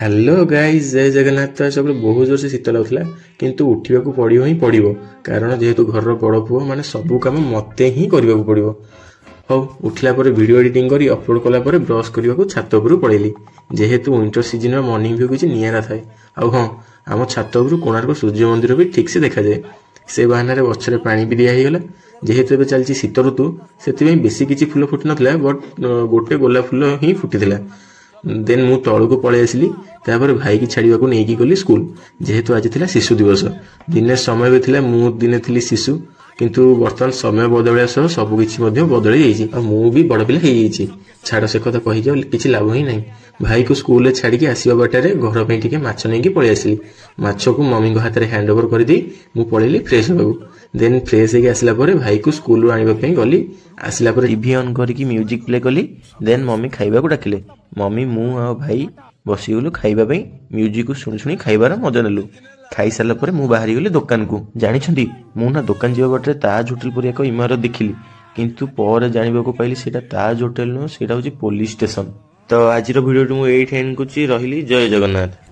Hello guys जय जगन्नाथ। तो आज बहुत जोर से शीत लगुला किंतु उठा पड़ो ही पड़ो कारण जेहेतु घर बड़ पुओ माने सबू कम मत ही करने पड़ो। हौ उठला पर वीडियो एडिटिंग करी अपलोड कला ब्रश करने को छात उपरू पड़ेली जेहेतु विंटर सीजन मॉर्निंग व्यू किसी निरा थाए। हाँ आम छात उपरू कोणार्क सूर्य मंदिर भी ठीक से देखा जाए। से बहाना गचरे पानी भी दिगला जेहेतु एवं चलती शीत ऋतु से बेसी किसी फुल फुटी नाला बट गोटे गोलाप फुल ही फुटी। देन मु तलू को पलि आसली भाई की छाड़ा को लेकिन गली स्कूल जेहेतु आज थी शिशु दिवस। दिने समय भी थी मु दिने थी शिशु किंतु बर्तमान समय बदलिया सह सबकि बदल जाइए भी बड़ पिला हो छाड़ से कथा कही किसी लाभ ही ना। भाई को स्कूल छाड़ी आसवा बाटर घर पर माछ नहीं पलि आसली माछ को मम्मी हाथ में हैंड ओवर कर मु पलैली फ्रेश होगा। देन फ्रेश होगी आसला भाई को स्कूल आने गली आसला टीवी ऑन करके म्यूजिक प्ले कली। देन मम्मी खाइबा को डाकिले मम्मी मु आ भाई बसीगलु खाइबापी म्यूजिक को शुणी शुणी खाइबार मजा नेलु। खाई सारा पर मु बाहरी गली दुकान को जानी मु ना दुकान जीवा बाटे ताज होटेल पर एक इमारत देखिली किंतु पर जाना पाइली सेटा ताज होटेल नुह सेटा होची पुलिस स्टेशन। तो आज वीडियो मुझे एंड कुछ रही। जय जगन्नाथ।